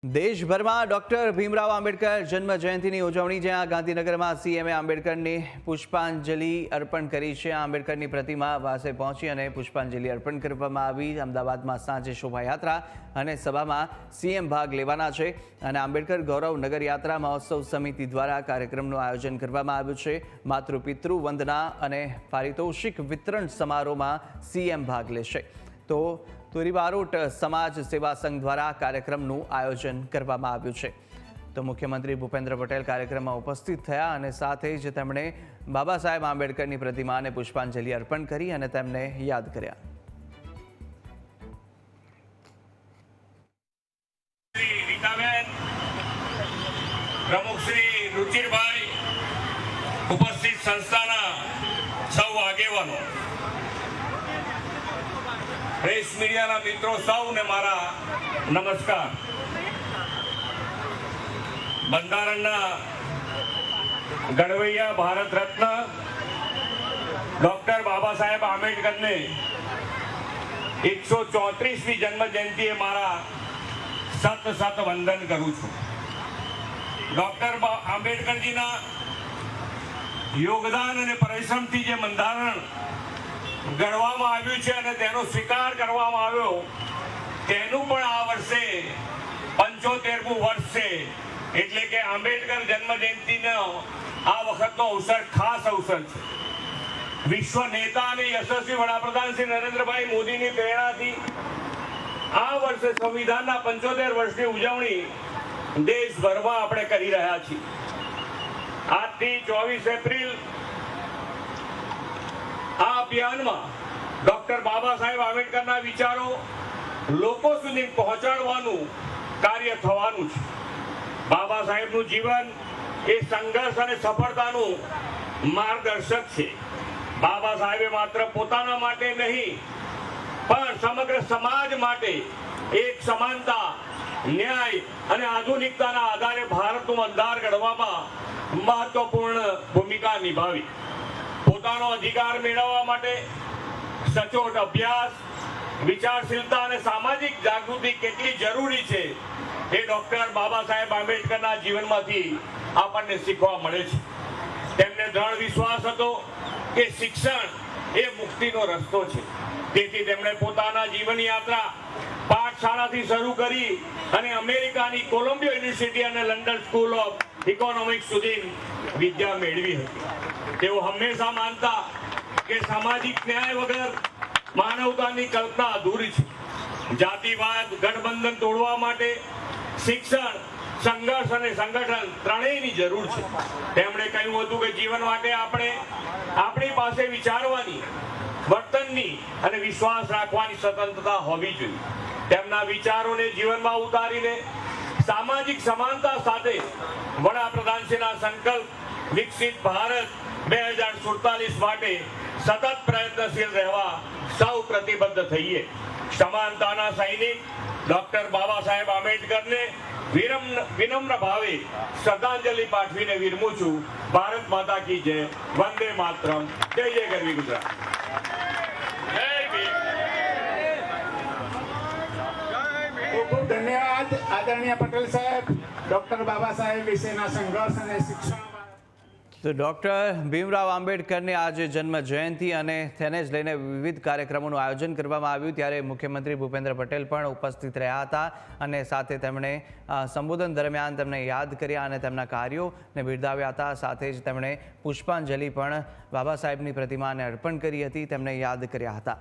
દેશભરમાં ડોક્ટર ભીમરાવ આંબેડકર જન્મ જયંતિની ઉજવણી જ્યાં ગાંધીનગરમાં સીએમએ આંબેડકરની પુષ્પાંજલિ અર્પણ કરી છે। આંબેડકરની પ્રતિમા પાસે પહોંચી અને પુષ્પાંજલિ અર્પણ કરવામાં આવી। અમદાવાદમાં સાંજે શોભાયાત્રા અને સભામાં સીએમ ભાગ લેવાના છે અને આંબેડકર ગૌરવ નગર યાત્રા મહોત્સવ સમિતિ દ્વારા કાર્યક્રમનું આયોજન કરવામાં આવ્યું છે। માતૃપિતૃ વંદના અને પારિતોષિક વિતરણ સમારોહમાં સીએમ ભાગ લેશે તો તોરી બારોટ સમાજ સેવા સંઘ દ્વારા કાર્યક્રમનું આયોજન કરવામાં આવ્યું છે। તો મુખ્યમંત્રી ભૂપેન્દ્ર પટેલ કાર્યક્રમમાં ઉપસ્થિત થયા અને સાથે જ તેમણે બાબા સાહેબ આંબેડકરની પ્રતિમાને પુષ્પાંજલિ અર્પણ કરી અને તેમને યાદ કર્યા। પ્રમુખ શ્રી રુચિરભાઈ, ઉપસ્થિત સંસ્થાના સૌ આગેવાનો, પ્રેસ મીડિયાના મિત્રો સૌને મારા નમસ્કાર। બંધારણના ઘડવૈયા ભારત રત્ન ડોક્ટર બાબા સાહેબ આંબેડકરને 134મી જન્મ જયંતિએ મારા સત વંદન કરું છું। ડોક્ટર આંબેડકરજીના યોગદાન અને પરિશ્રમથી જે બંધારણ ઘડવામાં આવ્યું છે અને તેનો સ્વીકાર કરવામાં આવ્યો તેનું પણ આ વર્ષે 75મું વર્ષ છે। એટલે કે આંબેડકર જન્મ જયંતિનો આ વખતનો અવસર ખાસ અવસર છે। વિશ્વ નેતા અને યશસ્વી વડાપ્રધાન શ્રી નરેન્દ્રભાઈ મોદીની પ્રેરણાથી આ વર્ષે સંવિધાનના 75 વર્ષની ઉજવણી દેશભરમાં આપણે કરી રહ્યા છીએ। આજથી 24 એપ્રિલ આ અભિયાનમાં ડોક્ટર બાબા સાહેબ આંબેડકરના વિચારો લોકો સુધી પહોંચાડવાનું કાર્ય થવાનું છે। બાબા સાહેબનું જીવન એ સંઘર્ષ અને સફળતાનું માર્ગદર્શક છે। બાબા સાહેબે માત્ર પોતાના માટે નહીં પણ સમગ્ર સમાજ માટે એક સમાનતા, ન્યાય અને આધુનિકતાના આધારે ભારતનું બંધારણ ઘડવામાં મહત્વપૂર્ણ ભૂમિકા નિભાવી। પોતાનો અધિકાર મેળવવા માટે સચોટ અભ્યાસ, વિચારશીલતા અને સામાજિક જાગૃતિ કેટલી જરૂરી છે એ ડોક્ટર બાબા સાહેબ આંબેડકરના જીવનમાંથી આપણને શીખવા મળે છે। તેમને દ્રઢ વિશ્વાસ હતો કે શિક્ષણ એ મુક્તિનો રસ્તો છે। તેથી તેમણે પોતાના જીવન યાત્રા પાઠશાળાથી શરૂ કરી અને અમેરિકાની કોલંબિયા યુનિવર્સિટી અને લંડન સ્કૂલ ઓફ ઇકોનોમિક્સ સુધી વિદ્યા મેળવી હતી। તેઓ હંમેશા માનતા કે સામાજિક ન્યાય વગર માનવતાની કલ્પના અધૂરી છે। જાતિવાદ ગઠબંધન તોડવા માટે શિક્ષણ, સંઘર્ષ અને સંગઠન ત્રણેયની જરૂર છે। તેમણે કહ્યું હતું કે જીવન માટે આપણી પાસે વિચારવાની, વર્તનની અને વિશ્વાસ રાખવાની સ્વતંત્રતા હોવી જોઈએ। તેમના વિચારોને જીવનમાં ઉતારીને સામાજિક સમાનતા સાથે વડાપ્રધાનશ્રીના સંકલ્પ વિકસિત ભારત 2047 માટે સતત પ્રયત્નશીલ રહેવા સૌ પ્રતિબદ્ધ થઈએ। સમાનતાના સૈનિક ડોક્ટર બાબા સાહેબ આંબેડકરને વિનમ્ર ભાવે શ્રદ્ધાંજલિ પાઠવીને વિરમું છું। ભારત માતા કી જય, વંદે માતરમ, જય જય ગરવી ગુજરાત। ખૂબ ધન્યવાદ આદરણીય પટેલ સાહેબ। ડોક્ટર બાબા સાહેબ વિશેના સંઘર્ષ અને શિક્ષણ। તો ડોક્ટર ભીમરાવ આંબેડકરની આજે જન્મ જયંતિ અને તેને જ લઈને વિવિધ કાર્યક્રમોનું આયોજન કરવામાં આવ્યું ત્યારે મુખ્યમંત્રી ભૂપેન્દ્ર પટેલ પણ ઉપસ્થિત રહ્યા હતા અને સાથે તેમણે સંબોધન દરમિયાન તેમને યાદ કર્યા અને તેમના કાર્યોને બિરદાવ્યા હતા। સાથે જ તેમણે પુષ્પાંજલિ પણ બાબા સાહેબની પ્રતિમાને અર્પણ કરી હતી, તેમને યાદ કર્યા હતા।